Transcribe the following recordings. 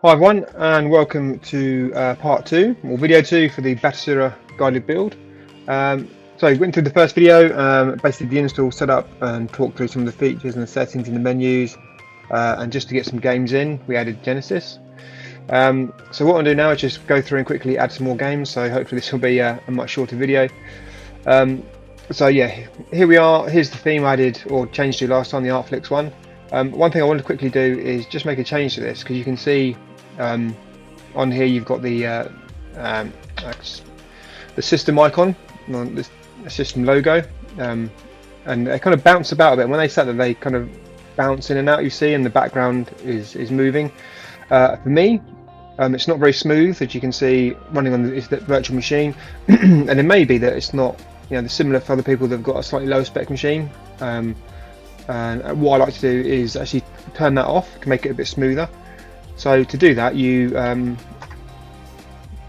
Hi everyone, and welcome to part 2, or video 2 for the Batocera guided build. So we went through the first video, basically the install setup, and talked through some of the features and the settings in the menus, and just to get some games in, we added Genesis. So what I'll do now is just go through and quickly add some more games, so hopefully this will be a much shorter video. So yeah, here we are. Here's the theme I did or changed to last time, the Artflix one. One thing I wanted to quickly do is just make a change to this, because you can see on here you've got the system icon, the system logo, and they kind of bounce about a bit. And when they set that, they kind of bounce in and out, you see, and the background is moving. For me, it's not very smooth, as you can see, running on the virtual machine, and it may be that it's not, similar for other people that have got a slightly lower spec machine. And what I like to do is actually turn that off to make it a bit smoother. So to do that, you go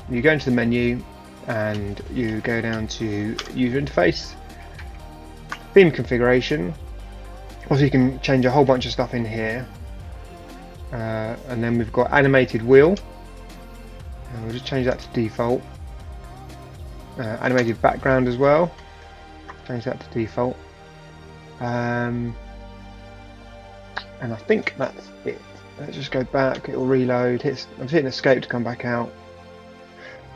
into the menu and you go down to user interface, theme configuration. Also, you can change a whole bunch of stuff in here, and then we've got animated wheel, and we'll just change that to default. Animated background as well, change that to default, and I think that's it. Let's just go back, it will reload. I'm hitting escape to come back out,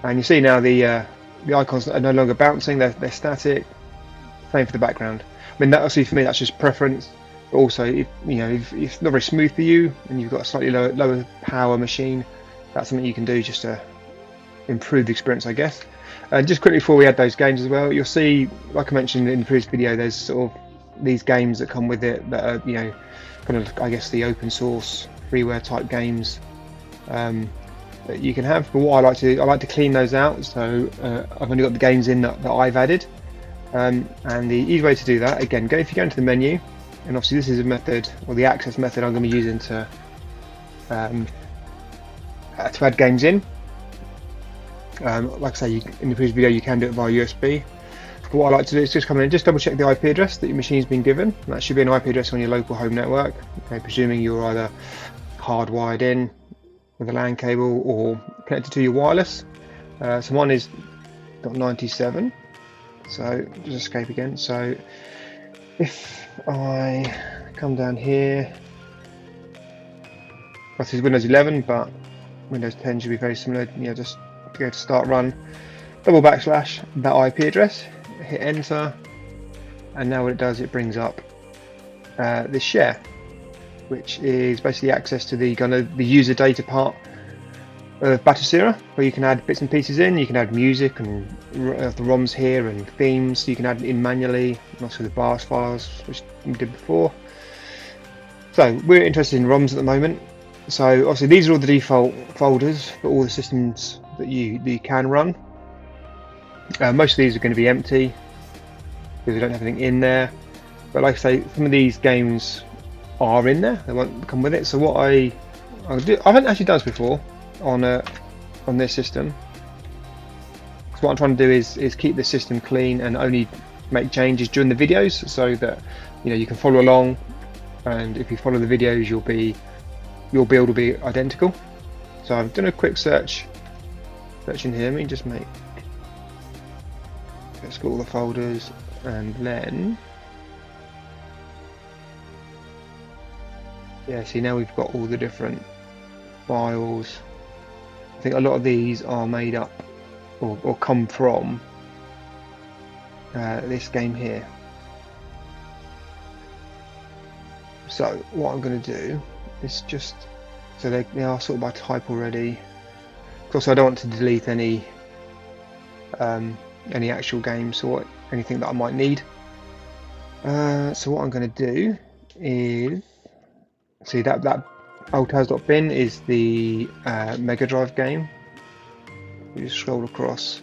and you see now the icons are no longer bouncing, they're static. Same for the background. I mean, that obviously for me that's just preference, but also if it's not very smooth for you and you've got a slightly lower power machine, that's something you can do just to improve the experience, I guess. And just quickly before we add those games as well, you'll see, like I mentioned in the previous video, there's sort of these games that come with it that are kind of, I guess, the open source freeware type games that you can have. But what I like to clean those out, so I've only got the games in that I've added, and the easy way to do that, again, if you go into the menu, and obviously this is a method, or the access method I'm going to be using to add games in. Like I say, in the previous video you can do it via USB. But what I like to do is just come in and just double check the IP address that your machine's been given. And that should be an IP address on your local home network, presuming you're either hardwired in with a LAN cable or connected to your wireless. So mine is .97, so just escape again. So if I come down here, this is Windows 11, but Windows 10 should be very similar. Just go to start run, double backslash that IP address, hit enter, and now what it does, it brings up this share, which is basically access to the user data part of Batocera, where you can add bits and pieces in. You can add music and the ROMs here and themes. You can add it in manually, and also the BARS files, which we did before. So we're interested in ROMs at the moment. So obviously these are all the default folders for all the systems that you can run. Most of these are going to be empty because we don't have anything in there. But like I say, some of these games are in there; they won't come with it. So what I'll do, I haven't actually done this before on this system. So what I'm trying to do is keep the system clean and only make changes during the videos, so that you can follow along. And if you follow the videos, your build will be identical. So I've done a quick search in here. Let me just let's go all the folders, and then see, now we've got all the different files. I think a lot of these are made up or come from this game here. So what I'm going to do is just, so they are sorted by type already. Of course, I don't want to delete any actual games or anything that I might need. So what I'm going to do is, see that altaz.bin is the Mega Drive game. You just scroll across,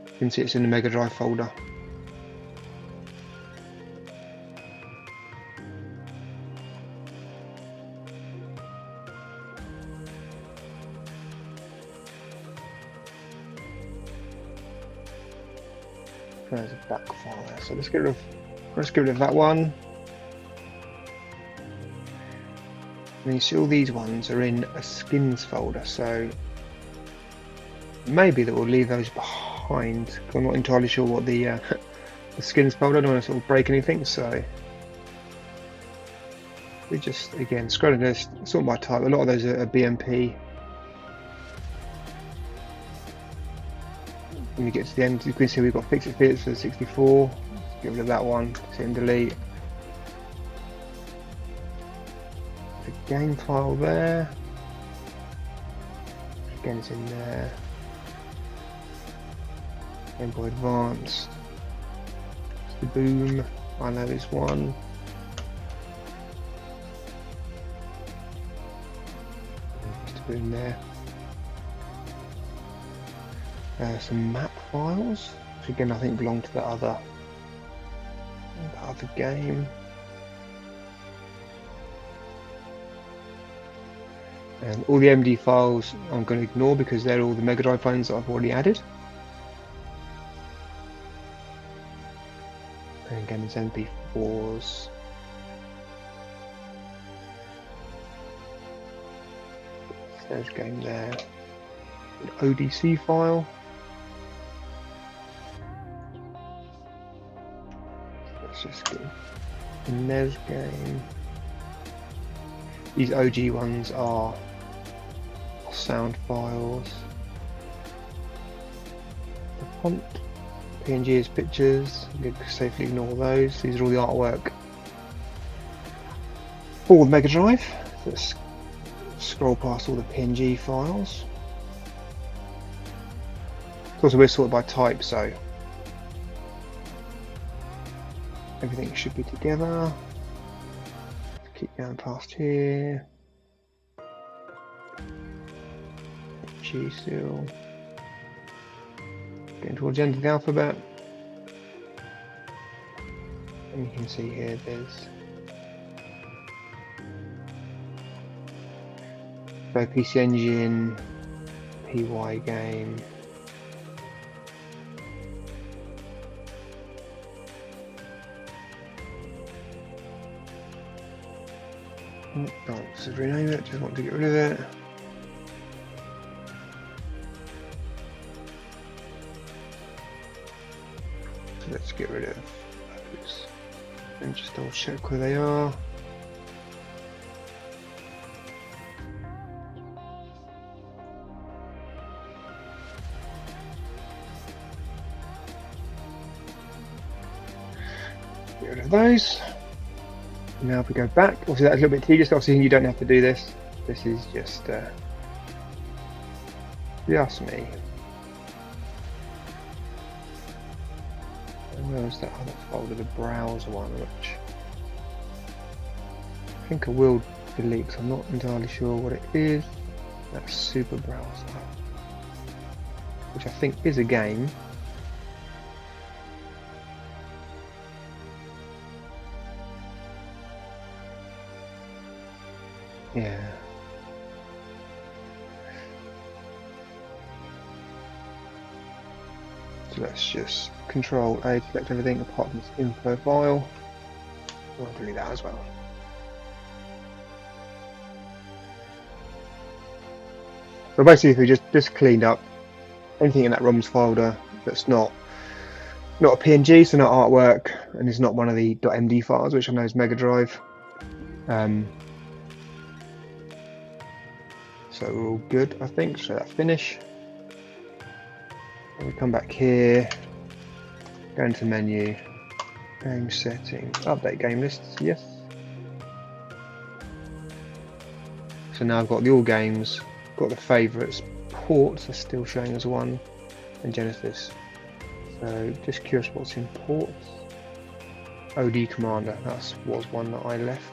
you can see it's in the Mega Drive folder. There's a back file there, so let's get rid of that one. And you see all these ones are in a skins folder, so maybe that we'll leave those behind. I'm not entirely sure what the skins folder, I don't want to sort of break anything, so we just, again, scrolling this, sort by type, a lot of those are BMP. When you get to the end, you can see we've got fix it fits for 64, let's get rid of that one, hit and delete. The game file there, again it's in there. Game Boy Advance, the Boom, I know this one. Just a Boom there. Some map files, which again I think belong to the other game. And all the MD files I'm going to ignore because they're all the Mega Drive phones that I've already added. And again, it's MP4s. There's a game there. An ODC file. Let's just get a NES game. These OG ones are sound files. The font. PNG is pictures, you can safely ignore those. These are all the artwork for the Mega Drive. Let's scroll past all the PNG files. Of course, we're sorted by type, so everything should be together. Keep going past here. G still. Getting towards the end of the alphabet. And you can see here there's PC Engine, PY game. Don't just rename it, just want to get rid of it. So let's get rid of those and just double check where they are. Get rid of those. Now if we go back, obviously that's a little bit tedious, obviously you don't have to do this. This is just me. And where was that other folder, the browser one, which I think I will delete because I'm not entirely sure what it is. That's Super Browser, which I think is a game. Yeah. So let's just Control A to select everything apart from this info file. I'll delete that as well. So basically, if we just cleaned up anything in that ROMs folder that's not a PNG, so not artwork, and is not one of the .md files, which I know is Mega Drive. So we're all good, I think. So that finish. And we come back here, go into menu, game settings, update game lists, yes. So now I've got the all games, got the favourites, ports are still showing as one, and Genesis. So just curious what's in ports. OD Commander, that was one that I left.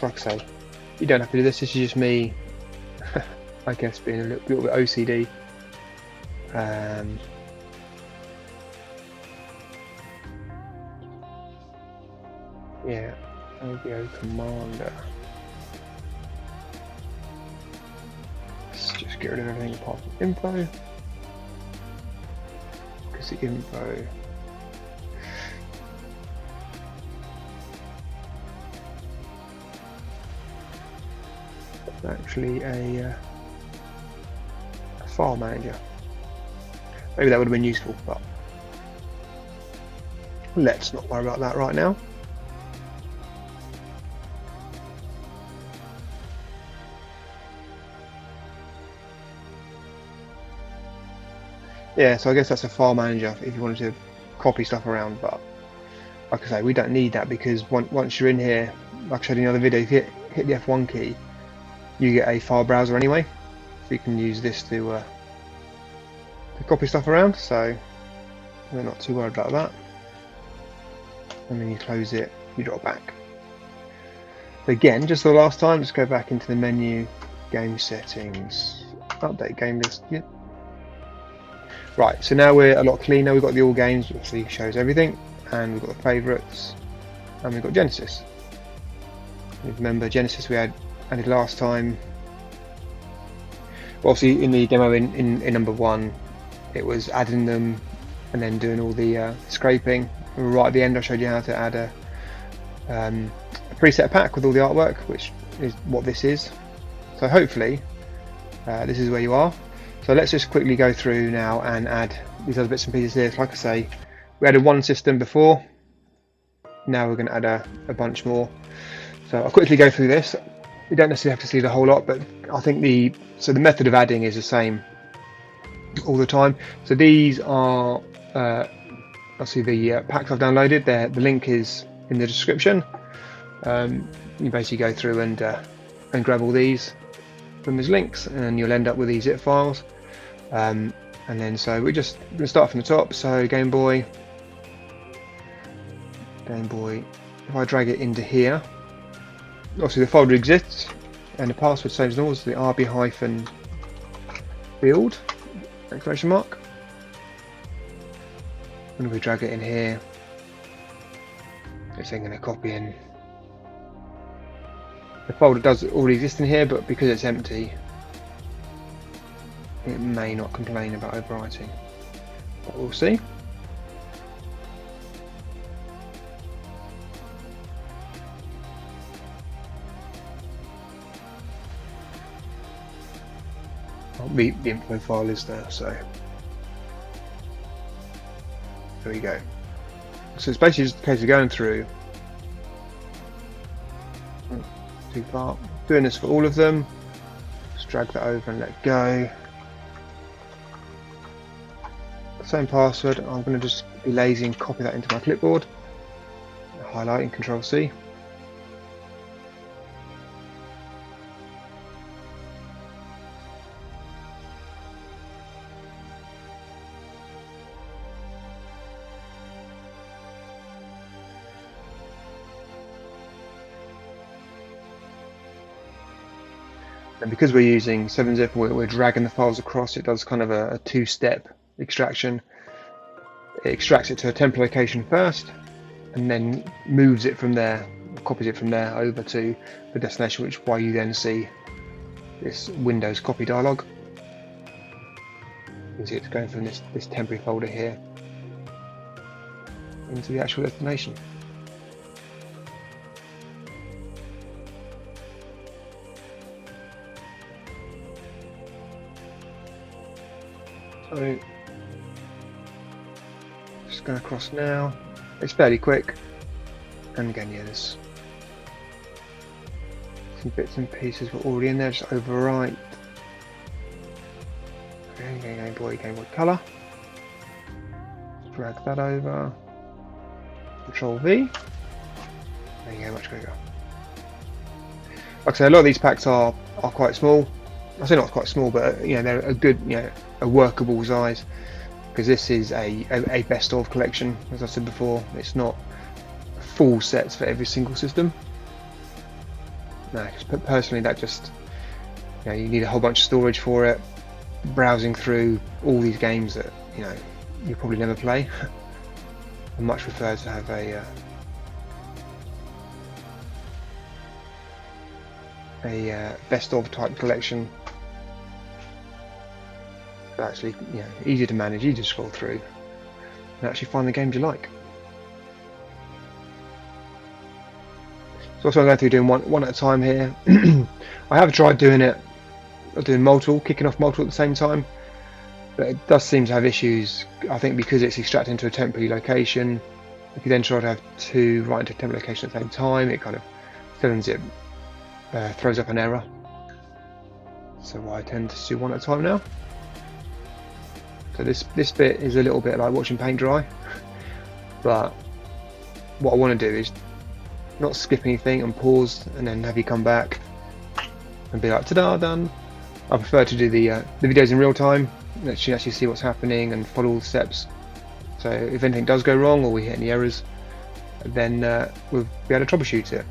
Like I say, you don't have to do this. This is just me, I guess, being a little bit OCD. Yeah, OBO Commander. Let's just get rid of everything apart from info, because the info. actually a file manager. Maybe that would have been useful, but let's not worry about that right now. Yeah, so I guess that's a file manager if you wanted to copy stuff around, but like I say, we don't need that because once you're in here, like I showed in the other video, if you hit the F1 key, you get a file browser anyway, so you can use this to copy stuff around, so we're not too worried about that. And then you close it, you drop back. So again, just the last time, just go back into the menu, game settings, update game list. Yep. Right, so now we're a lot cleaner. We've got the all games, which shows everything, and we've got the favourites, and we've got Genesis. Remember Genesis we added last time. Well, obviously in the demo in number 1, it was adding them and then doing all the scraping. Right at the end I showed you how to add a preset pack with all the artwork, which is what this is. So hopefully this is where you are. So let's just quickly go through now and add these other bits and pieces here. So like I say, we added one system before, now we're going to add a bunch more. So I'll quickly go through this. You don't necessarily have to see the whole lot, but I think the method of adding is the same all the time. So these are obviously the packs I've downloaded. The link is in the description. You basically go through and grab all these from these links, and you'll end up with these zip files. And then so we're just going to start from the top. So Game Boy. If I drag it into here, obviously the folder exists, and the password same as normal, the RB-build exclamation mark. And if we drag it in here, it's then going to copy in. The folder does already exist in here, but because it's empty, it may not complain about overwriting, but we'll see. The info file is there, so there we go. So it's basically just a case of going through. Too far. Doing this for all of them. Just drag that over and let go. Same password. I'm going to just be lazy and copy that into my clipboard. Highlight and Control C. And because we're using 7-zip, we're dragging the files across. It does kind of a two-step extraction. It extracts it to a template location first, and then moves it from there, copies it from there over to the destination, which is why you then see this Windows copy dialog. You can see it's going from this temporary folder here into the actual destination. So just going across now. It's fairly quick, and again, yeah, there's some bits and pieces were already in there. Just overwrite. Okay, Game Boy Color. Just drag that over. Control V. There you go, much quicker. Like I say, a lot of these packs are quite small. I say not quite small, but you know, they're a good, you know, a workable size, because this is a best of collection. As I said before, it's not full sets for every single system. No, personally, that just, you know, you need a whole bunch of storage for it. Browsing through all these games that, you know, you probably never play. I much prefer to have a best of type collection. Actually, you know, easier to manage, easier to scroll through, and actually find the games you like. So that's what I'm going through, doing one at a time here. I have tried doing multiple, kicking off multiple at the same time, but it does seem to have issues. I think because it's extracted into a temporary location. If you then try to have two right into a temporary location at the same time, it kind of throws up an error. So I tend to do one at a time now. So this bit is a little bit like watching paint dry, but what I want to do is not skip anything and pause and then have you come back and be like, ta-da, done. I prefer to do the videos in real time, let you actually see what's happening and follow all the steps. So if anything does go wrong or we hit any errors, then we'll be able to troubleshoot it.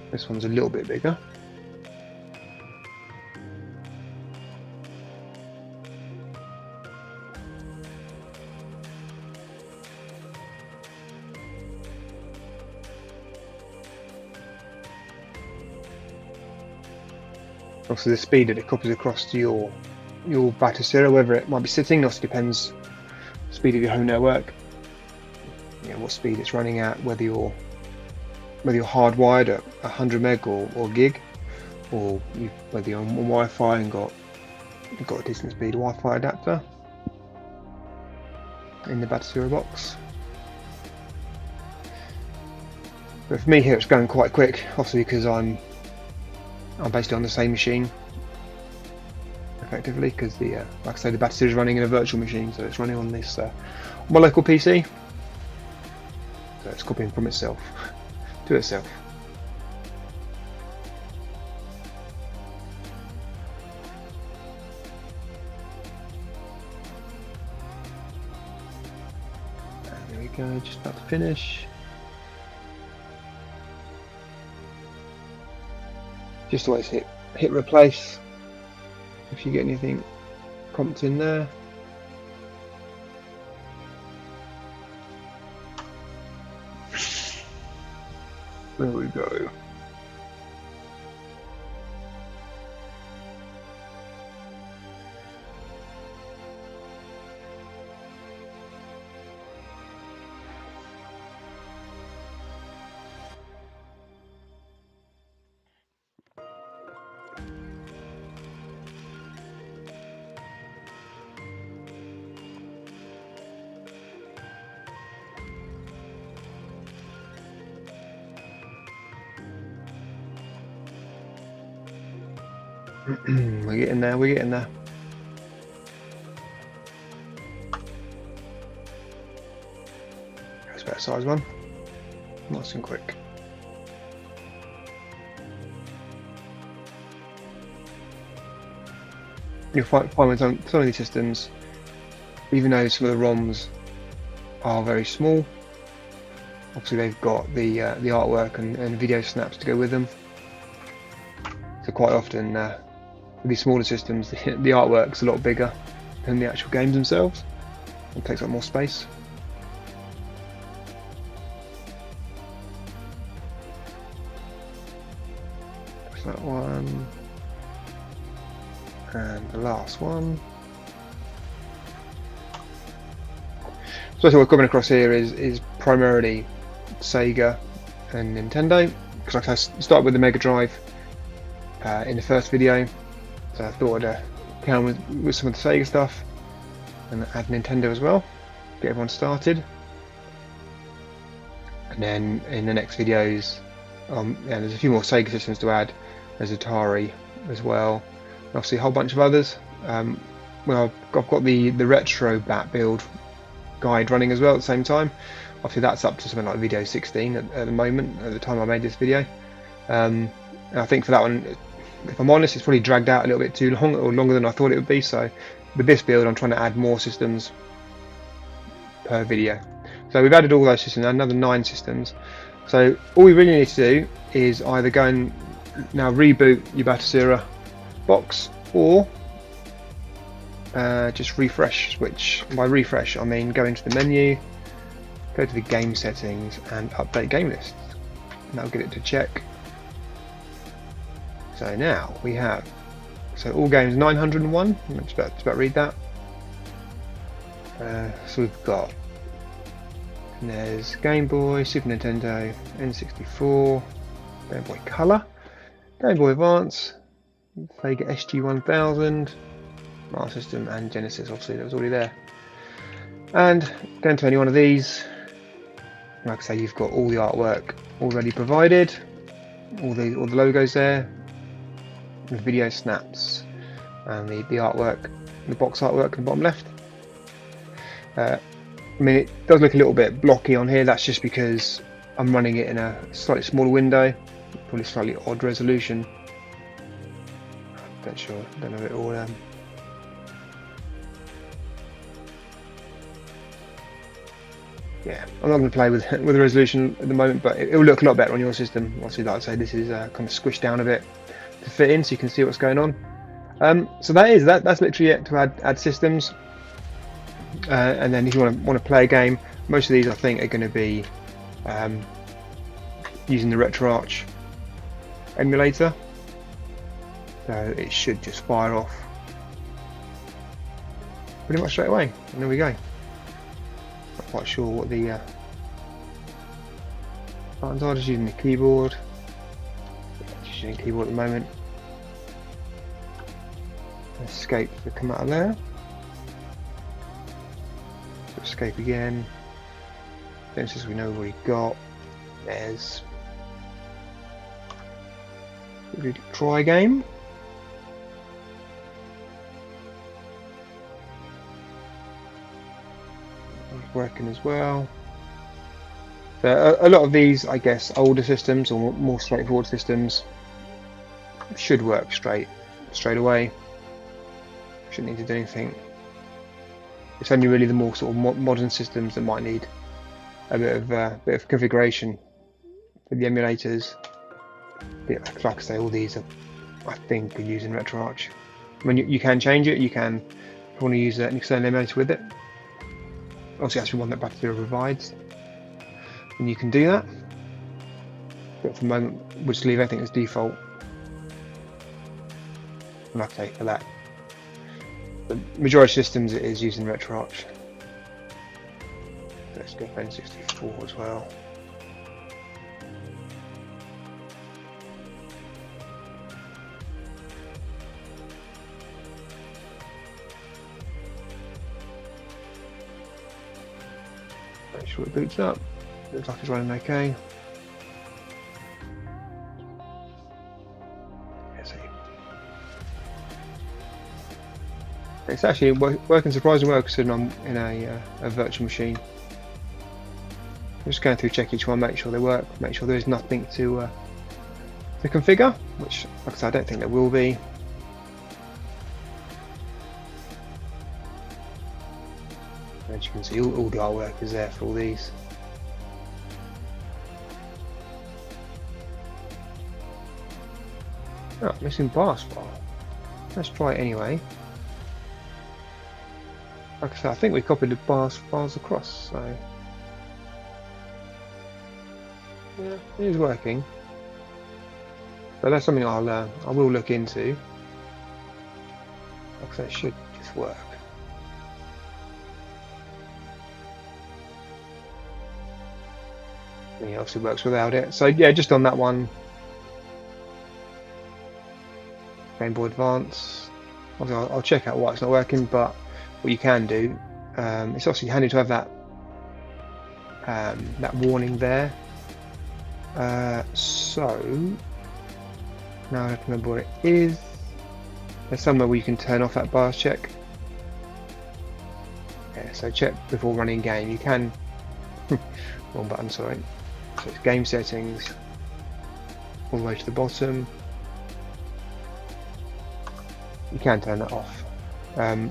This one's a little bit bigger. Also, the speed that it copies across to your Batocera, whether it might be sitting, also depends the speed of your home network. What speed it's running at, whether you're hardwired at 100 meg or gig, or whether you're on Wi-Fi and you've got a decent speed Wi-Fi adapter in the Batocera box. But for me here, it's going quite quick, obviously because I'm basically on the same machine, effectively, because like I say, the Batocera is running in a virtual machine, so it's running on this my local PC. So it's copying from itself to itself. And there we go, just about to finish. Just always hit replace if you get anything prompt in there. There we go. We're getting there, we're getting there. That's a better size one. Nice and quick. You'll find with some of these systems, even though some of the ROMs are very small, obviously they've got the artwork and video snaps to go with them. So quite often with these smaller systems, the artwork's a lot bigger than the actual games themselves. It takes up more space. There's that one. And the last one. So what we're coming across here is primarily Sega and Nintendo, because like I started with the Mega Drive in the first video, so I thought I'd carry on with some of the Sega stuff and add Nintendo as well, get everyone started. And then in the next videos, there's a few more Sega systems to add. There's Atari as well, and obviously a whole bunch of others. Well, I've got the retro bat build guide running as well at the same time. Obviously that's up to something like video 16 at the moment, at the time I made this video. And I think for that one, if I'm honest, it's probably dragged out a little bit too long, or longer than I thought it would be. So with this build, I'm trying to add more systems per video. So we've added all those systems, another 9 systems. So all we really need to do is either go and now reboot your Batocera box, or just refresh. Which by refresh I mean go into the menu, go to the game settings and update game list. And that'll get it to check. So now we have, so all games 901. Let's about read that. So we've got, and there's Game Boy, Super Nintendo, N64, Game Boy Color, Game Boy Advance, Sega SG-1000, Master System, and Genesis. Obviously, that was already there. And going to any one of these, like I say, you've got all the artwork already provided, all the logos there, the video snaps, and the artwork, the box artwork in the bottom left. I mean, it does look a little bit blocky on here. That's just because I'm running it in a slightly smaller window, probably slightly odd resolution. Don't know it all. Yeah, I'm not going to play with the resolution at the moment, but it will look a lot better on your system. Obviously, like I say, this is kind of squished down a bit to fit in, so you can see what's going on. So that's literally it to add systems. And then if you want to play a game, most of these I think are going to be using the RetroArch emulator, so it should just fire off pretty much straight away, and there we go. Not quite sure what the buttons are. Just using the keyboard. Just using the keyboard at the moment. Escape to come out of there. Escape again. Genesis we know we've already got. There's try game. Working as well. So a lot of these, I guess, older systems or more straightforward systems should work straight away. Shouldn't need to do anything. It's only really the more sort of modern systems that might need a bit of configuration for the emulators. Yeah, like I say, all these I think are using RetroArch. I mean, you can change it. You can, if you want to use an external emulator with it. Obviously, that's the one that Batocera provides, and you can do that. But for the moment, we'll just leave everything as default. And like I say, for that, the majority of systems it is using RetroArch. Let's go for N64 as well. Make sure it boots up. Looks like it's running okay. Let's see. It's actually working surprisingly well considering I'm in a virtual machine. I'm just going through, check each one, make sure they work, make sure there is nothing to configure, which, like I said, I don't think there will be. As you can see, all the artwork is there for all these. Oh, missing bar spot. Let's try it anyway. Like I said, I think we copied the bars across, so yeah, it is working. But that's something I will look into. Like I said, it should just work. It obviously works without it. So yeah, just on that one, Game Boy Advance. Obviously, I'll check out why it's not working. But what you can do, it's obviously handy to have that warning there. So now I have to remember what it is. There's somewhere where you can turn off that BIOS check. Yeah, so check before running game. You can. Wrong button, sorry. So it's game settings, all the way to the bottom. You can turn that off.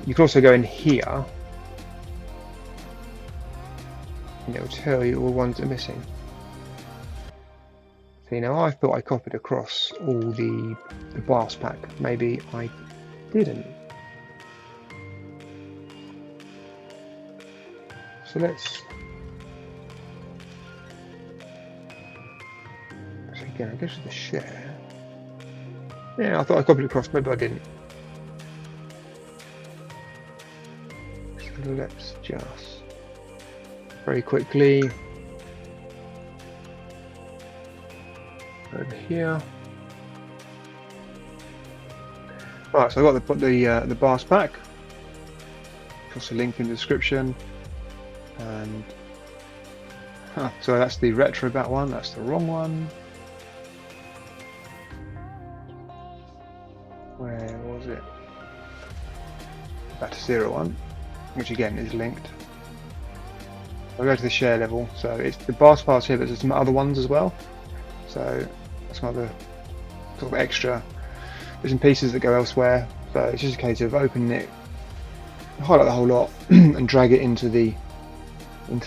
You can also go in here, and it will tell you all the ones that are missing. See, now I thought I copied across all the BIOS pack. Maybe I didn't. So let's Again, I guess the share. Yeah, I thought I copied it across, maybe I didn't. So let's just very quickly over here. Right, so I got the BAS pack. Also link in the description. And so that's the retro bat one. That's the wrong one. Where was it? Batocera one, which again is linked. I'll go to the share level. So it's the BAS files here, but there's some other ones as well. So that's some other sort of extra bits and pieces that go elsewhere. So it's just a case of opening it, highlight the whole lot, and drag it into the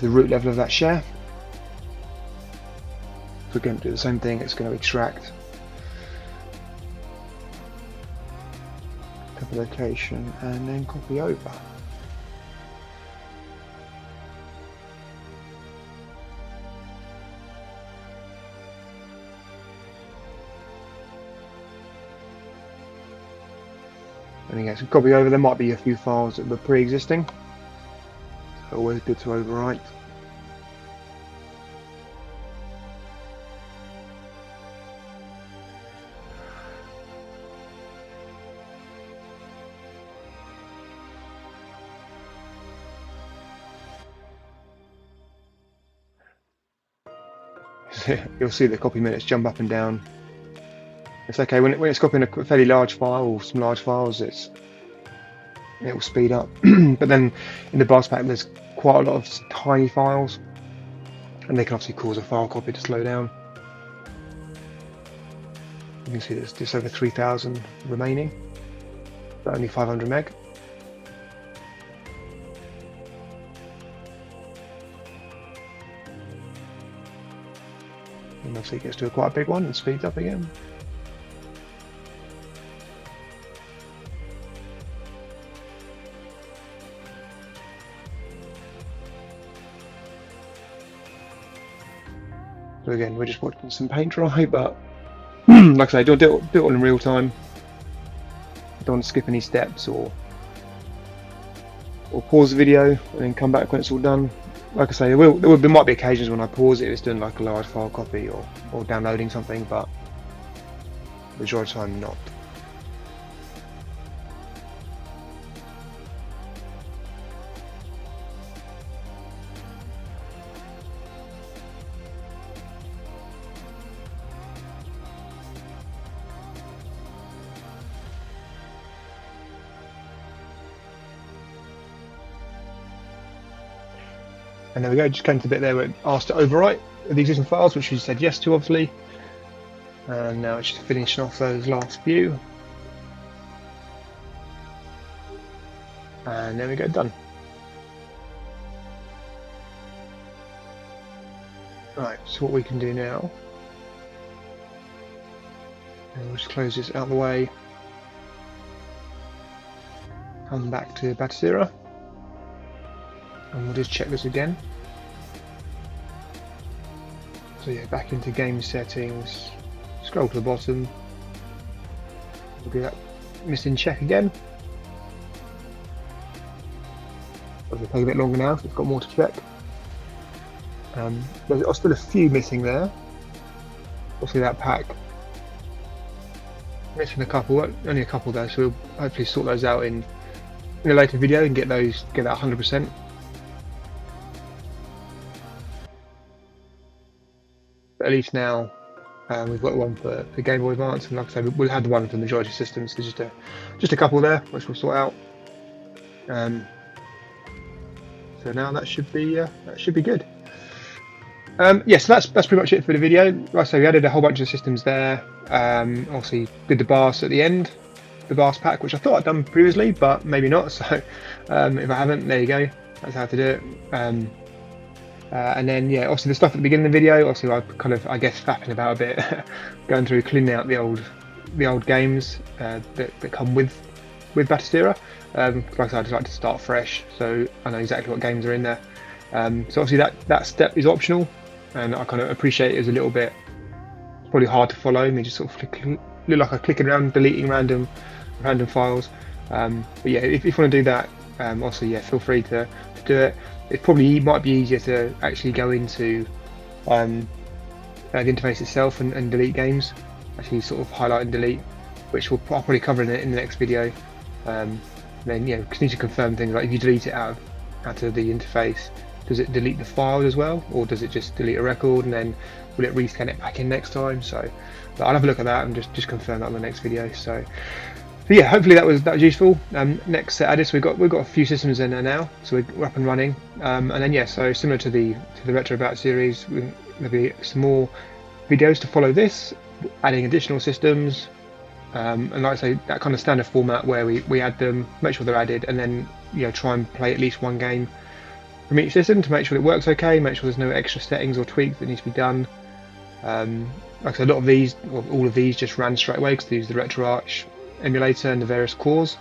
root level of that share. So again, do the same thing. It's going to extract copy location and then copy over. And again, so copy over. There might be a few files that were pre-existing. So always good to overwrite. You'll see the copy minutes jump up and down. It's okay when it's copying a fairly large file or some large files. It will speed up. But then in the BAS pack, there's quite a lot of tiny files, and they can obviously cause a file copy to slow down. You can see there's just over 3,000 remaining, but only 500 meg. And obviously it gets to a quite a big one and speeds up again. So again, we're just watching some paint dry, but like I say, do it all in real time. Don't want to skip any steps or pause the video and then come back when it's all done. Like I say, there might be occasions when I pause it if it's doing like a large file copy or downloading something, but the majority of the time not. And there we go, just came to the bit there where it asked to overwrite the existing files, which we said yes to obviously. And now it's just finishing off those last few. And there we go, done. Right, so what we can do now, and we'll just close this out of the way. Come back to Batocera. And we'll just check this again. So yeah, back into game settings, scroll to the bottom, we'll do that missing check again. It'll take a bit longer now, so it's got more to check. There's still a few missing there. Obviously that pack, missing a couple, only a couple though, so we'll hopefully sort those out in a later video and get that 100%. But at least now we've got one for Game Boy Advance, and like I said, we'll have the one for the majority systems. There's just a couple there, which we'll sort out. So now that should be good. Yes, so that's pretty much it for the video. Like I say, we added a whole bunch of systems there. Obviously, did the BAS at the end, the BAS pack, which I thought I'd done previously, but maybe not. So if I haven't, there you go. That's how to do it. And then yeah, obviously the stuff at the beginning of the video, obviously I kind of, I guess, fapping about a bit, going through cleaning out the old games that come with Batocera. Like I said, I just like to start fresh, so I know exactly what games are in there. So obviously that step is optional, and I kind of appreciate it as a little bit probably hard to follow. Me just sort of look like I'm clicking around, deleting random files. But yeah, if you want to do that, also yeah, feel free to do it. It probably might be easier to actually go into the interface itself and delete games. Actually, sort of highlight and delete, which I'll probably cover in the next video. Then you know, need to confirm things like if you delete it out of the interface, does it delete the file as well, or does it just delete a record and then will it rescan it back in next time? So I'll have a look at that and just confirm that on the next video. So yeah, hopefully that was useful. Next set edits, we've got a few systems in there now, so we're up and running. And then yeah, so similar to the Retro Bat series, there'll be some more videos to follow this, adding additional systems. And like I say, that kind of standard format where we add them, make sure they're added, and then you know try and play at least one game from each system to make sure it works okay, make sure there's no extra settings or tweaks that need to be done. Like I said, a lot of these, or all of these, just ran straight away because they use the RetroArch emulator and the various cores.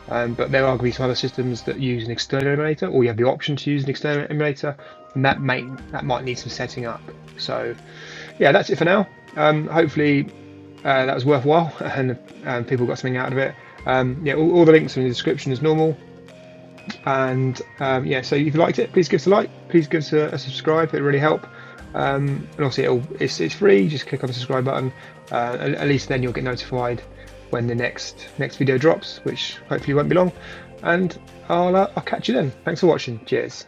But there are going to be some other systems that use an external emulator, or you have the option to use an external emulator, and that might need some setting up. So yeah, that's it for now. Hopefully that was worthwhile and people got something out of it. Yeah, all the links are in the description as normal. And yeah, so if you liked it, please give us a like, please give us a subscribe, it really help. And also it's free, just click on the subscribe button. At least then you'll get notified when the next video drops, which hopefully won't be long. And I'll catch you then. Thanks for watching. Cheers.